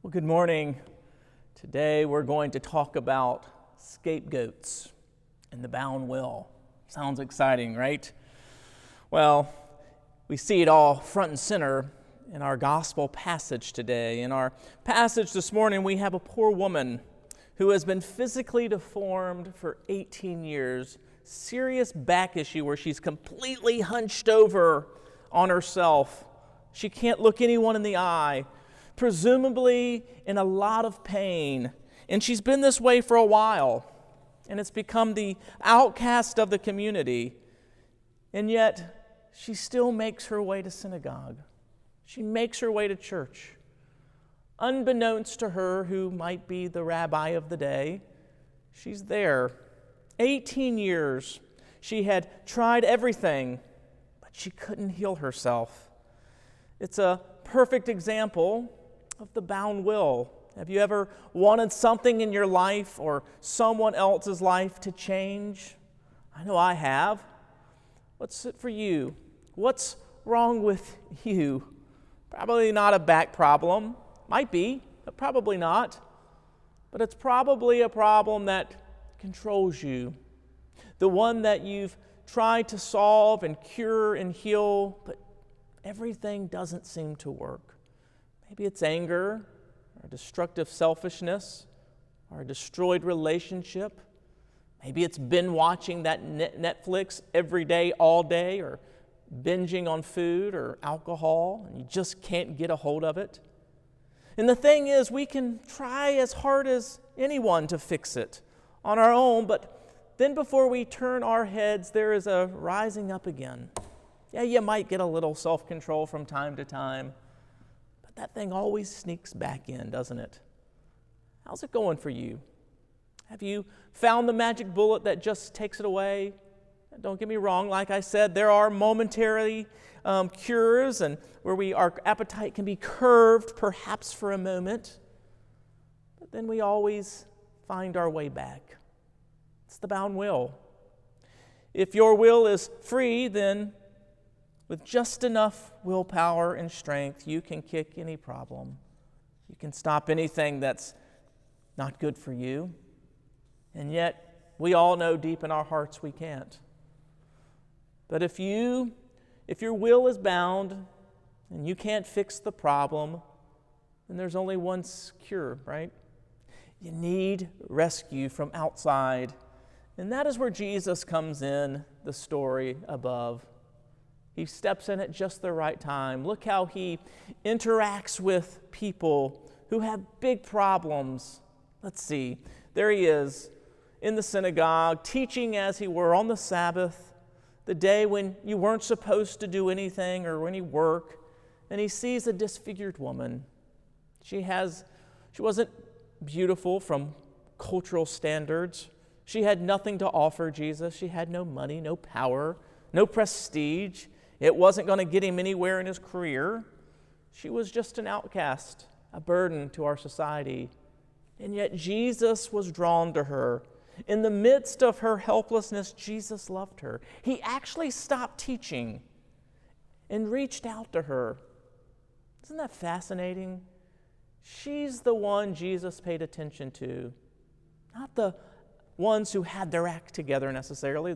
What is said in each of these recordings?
Well, good morning. Today we're going to talk about scapegoats and the bound will. Sounds exciting, right? Well, we see it all front and center in our gospel passage today. In our passage this morning, we have a poor woman who has been physically deformed for 18 years, serious back issue where she's completely hunched over on herself. She can't look anyone in the eye, presumably in a lot of pain. And she's been this way for a while, and it's become the outcast of the community. And yet, she still makes her way to synagogue. She makes her way to church. Unbeknownst to her, who might be the rabbi of the day, she's there. 18 years. She had tried everything, but she couldn't heal herself. It's a perfect example of the bound will. Have you ever wanted something in your life or someone else's life to change? I know I have. What's it for you? What's wrong with you? Probably not a back problem. Might be, but probably not. But it's probably a problem that controls you. The one that you've tried to solve and cure and heal, but everything doesn't seem to work. Maybe it's anger, or destructive selfishness, or a destroyed relationship. Maybe it's been watching that Netflix every day, all day, or binging on food or alcohol, and you just can't get a hold of it. And the thing is, we can try as hard as anyone to fix it on our own, but then before we turn our heads, there is a rising up again. Yeah, you might get a little self-control from time to time, but that thing always sneaks back in, doesn't it? How's it going for you? Have you found the magic bullet that just takes it away? Don't get me wrong, like I said, there are momentary cures and where our appetite can be curved perhaps for a moment, but then we always find our way back. It's the bound will. If your will is free, then with just enough willpower and strength, you can kick any problem. You can stop anything that's not good for you. And yet, we all know deep in our hearts we can't. But if your will is bound and you can't fix the problem, then there's only one cure, right? You need rescue from outside. And that is where Jesus comes in the story above. He steps in at just the right time. Look how he interacts with people who have big problems. Let's see. There he is in the synagogue, teaching as he were on the Sabbath, the day when you weren't supposed to do anything or any work. And he sees a disfigured woman. She wasn't beautiful from cultural standards. She had nothing to offer Jesus. She had no money, no power, no prestige. It wasn't going to get him anywhere in his career. She was just an outcast, a burden to our society. And yet Jesus was drawn to her. In the midst of her helplessness, Jesus loved her. He actually stopped teaching and reached out to her. Isn't that fascinating? She's the one Jesus paid attention to, not the ones who had their act together necessarily,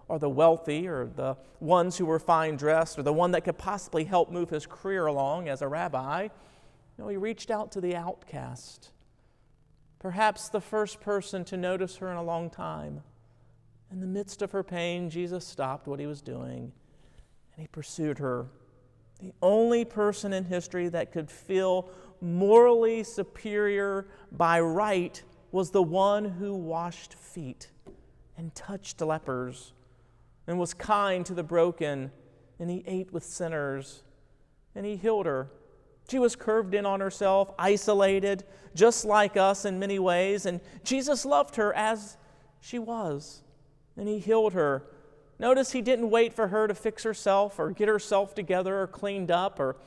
or the wealthy, or the ones who were fine dressed, or the one that could possibly help move his career along as a rabbi. No, he reached out to the outcast. Perhaps the first person to notice her in a long time. In the midst of her pain, Jesus stopped what he was doing, and he pursued her. The only person in history that could feel morally superior by right was the one who washed feet and touched lepers and was kind to the broken, and he ate with sinners, and he healed her. She was curved in on herself, isolated, just like us in many ways, and Jesus loved her as she was, and he healed her. Notice he didn't wait for her to fix herself or get herself together or cleaned up or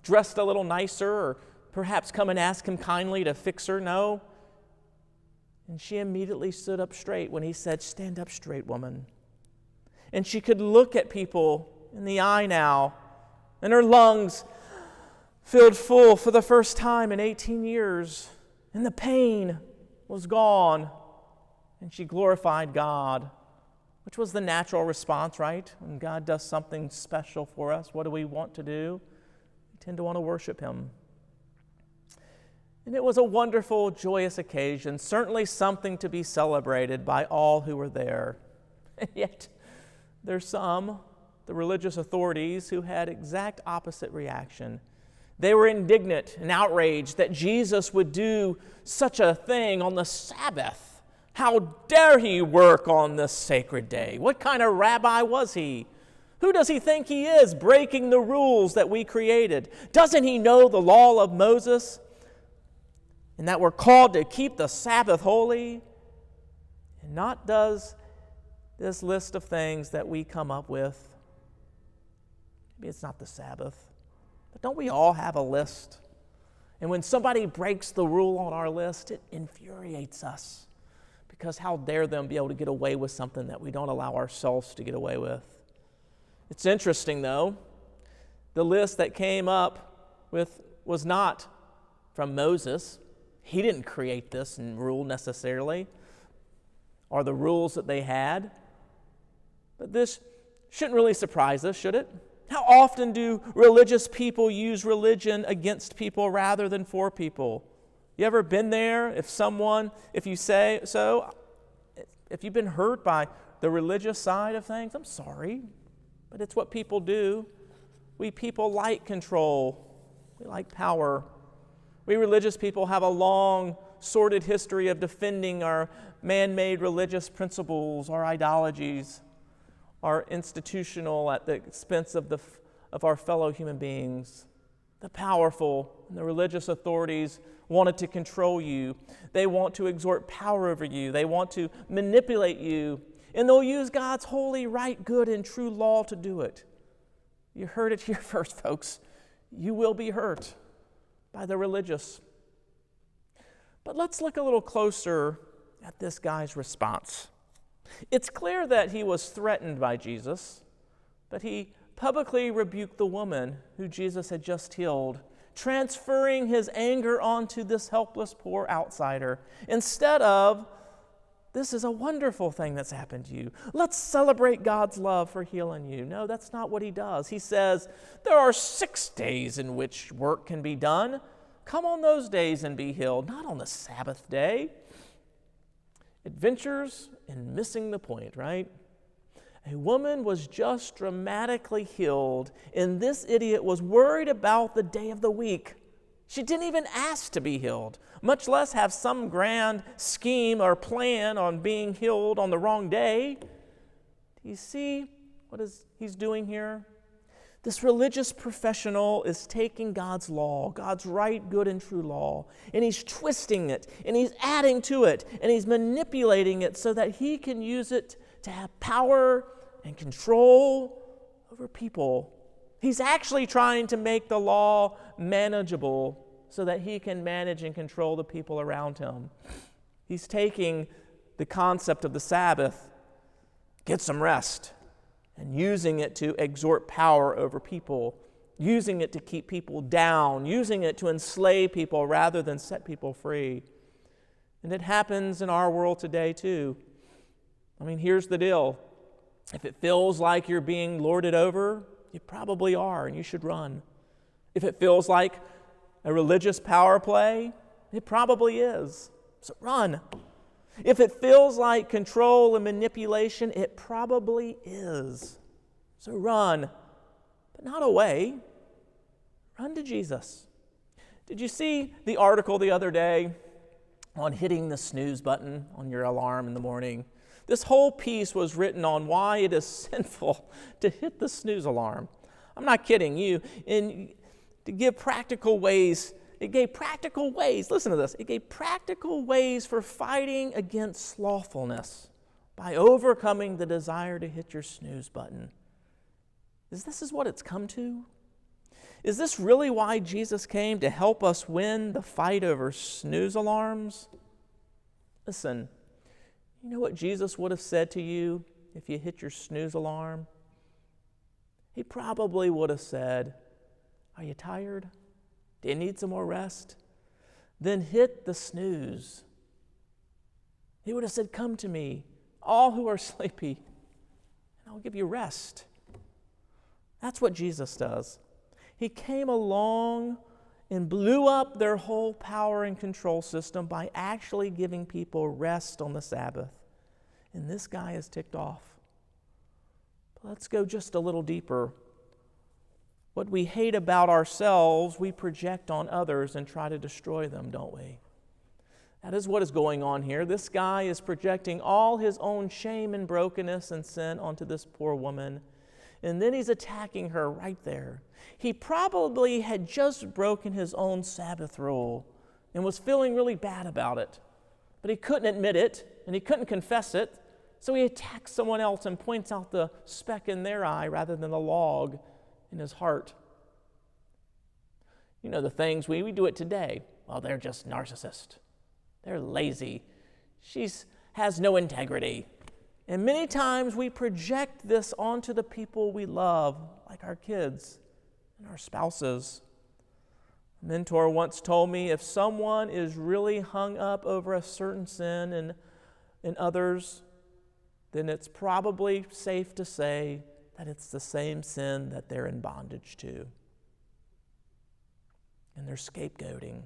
dressed a little nicer or perhaps come and ask him kindly to fix her. No. And she immediately stood up straight when he said, "Stand up straight, woman." And she could look at people in the eye now, and her lungs filled full for the first time in 18 years, and the pain was gone, and she glorified God, which was the natural response, right? When God does something special for us, what do we want to do? We tend to want to worship Him. And it was a wonderful, joyous occasion, certainly something to be celebrated by all who were there. And yet, there's some, the religious authorities, who had exact opposite reaction. They were indignant and outraged that Jesus would do such a thing on the Sabbath. How dare he work on this sacred day? What kind of rabbi was he? Who does he think he is, breaking the rules that we created? Doesn't he know the law of Moses? And that we're called to keep the Sabbath holy? And not does this list of things that we come up with. Maybe it's not the Sabbath, but don't we all have a list? And when somebody breaks the rule on our list, it infuriates us. Because how dare them be able to get away with something that we don't allow ourselves to get away with? It's interesting, though. The list that came up with was not from Moses. He didn't create this and rule necessarily, or the rules that they had. But this shouldn't really surprise us, should it? How often do religious people use religion against people rather than for people? You ever been there? If you say so, if you've been hurt by the religious side of things, I'm sorry, but it's what people do. We people like control. We like power. We religious people have a long, sordid history of defending our man-made religious principles, our ideologies, are institutional at the expense of our fellow human beings. The powerful and the religious authorities wanted to control you. They want to exert power over you. They want to manipulate you. And they'll use God's holy, right, good, and true law to do it. You heard it here first, folks. You will be hurt by the religious. But let's look a little closer at this guy's response. It's clear that he was threatened by Jesus, but he publicly rebuked the woman who Jesus had just healed, transferring his anger onto this helpless poor outsider instead of, this is a wonderful thing that's happened to you. Let's celebrate God's love for healing you. No, that's not what he does. He says, there are 6 days in which work can be done. Come on those days and be healed, not on the Sabbath day. Adventures in missing the point, right? A woman was just dramatically healed, and this idiot was worried about the day of the week. She didn't even ask to be healed, much less have some grand scheme or plan on being healed on the wrong day. Do you see what he's doing here? This religious professional is taking God's law, God's right, good, and true law, and he's twisting it, and he's adding to it, and he's manipulating it so that he can use it to have power and control over people. He's actually trying to make the law manageable so that he can manage and control the people around him. He's taking the concept of the Sabbath, get some rest, and using it to exert power over people, using it to keep people down, using it to enslave people rather than set people free. And it happens in our world today too. I mean, here's the deal. If it feels like you're being lorded over, you probably are, and you should run. If it feels like a religious power play, it probably is. So run. If it feels like control and manipulation, it probably is. So run, but not away. Run to Jesus. Did you see the article the other day on hitting the snooze button on your alarm in the morning? This whole piece was written on why it is sinful to hit the snooze alarm. I'm not kidding you. And to give practical ways, it gave practical ways, listen to this, it gave practical ways for fighting against slothfulness by overcoming the desire to hit your snooze button. This is what it's come to? Is this really why Jesus came, to help us win the fight over snooze alarms? Listen, you know what Jesus would have said to you if you hit your snooze alarm? He probably would have said, are you tired? Do you need some more rest? Then hit the snooze. He would have said, come to me, all who are sleepy, and I'll give you rest. That's what Jesus does. He came along and blew up their whole power and control system by actually giving people rest on the Sabbath. And this guy is ticked off. But let's go just a little deeper. What we hate about ourselves, we project on others and try to destroy them, don't we? That is what is going on here. This guy is projecting all his own shame and brokenness and sin onto this poor woman. And then he's attacking her right there. He probably had just broken his own Sabbath rule and was feeling really bad about it. But he couldn't admit it, and he couldn't confess it. So he attacks someone else and points out the speck in their eye rather than the log in his heart. You know the things, we do it today. Well, they're just narcissists. They're lazy. She has no integrity. And many times we project this onto the people we love, like our kids and our spouses. A mentor once told me, if someone is really hung up over a certain sin in others, then it's probably safe to say that it's the same sin that they're in bondage to. And they're scapegoating.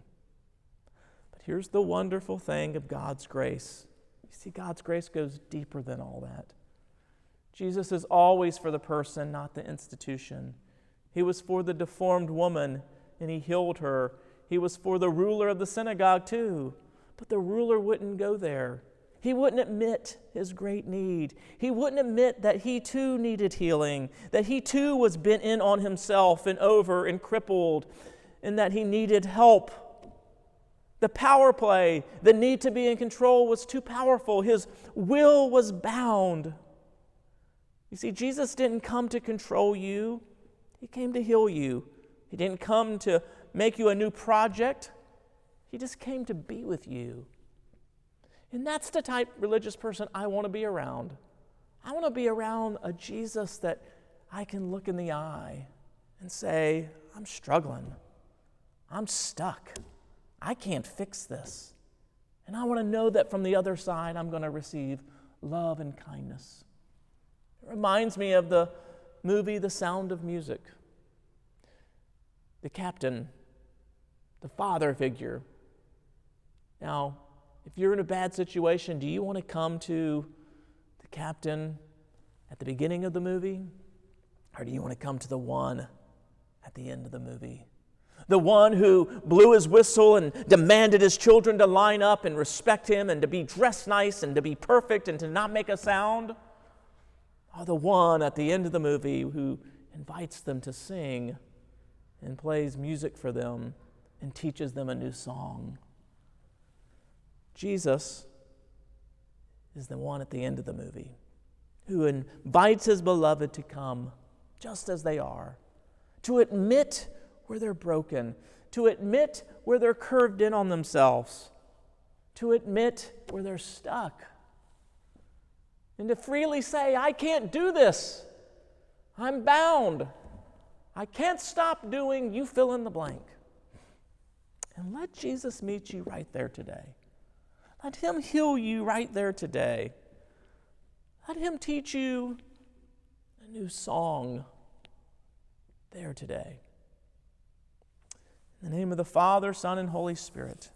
But here's the wonderful thing of God's grace. You see, God's grace goes deeper than all that. Jesus is always for the person, not the institution. He was for the deformed woman, and he healed her. He was for the ruler of the synagogue too, but the ruler wouldn't go there. He wouldn't admit his great need. He wouldn't admit that he too needed healing, that he too was bent in on himself and over and crippled, and that he needed help. The power play, the need to be in control was too powerful. His will was bound. You see, Jesus didn't come to control you. He came to heal you. He didn't come to make you a new project. He just came to be with you. And that's the type of religious person I want to be around. I want to be around a Jesus that I can look in the eye and say, I'm struggling. I'm stuck. I can't fix this. And I want to know that from the other side, I'm going to receive love and kindness. It reminds me of the movie The Sound of Music. The captain, the father figure. Now, if you're in a bad situation, do you want to come to the captain at the beginning of the movie? Or do you want to come to the one at the end of the movie? The one who blew his whistle and demanded his children to line up and respect him and to be dressed nice and to be perfect and to not make a sound? Or the one at the end of the movie who invites them to sing and plays music for them and teaches them a new song? Jesus is the one at the end of the movie who invites his beloved to come just as they are, to admit where they're broken, to admit where they're curved in on themselves, to admit where they're stuck, and to freely say, I can't do this. I'm bound. I can't stop doing, you fill in the blank. And let Jesus meet you right there today. Let him heal you right there today. Let him teach you a new song there today. In the name of the Father, Son, and Holy Spirit.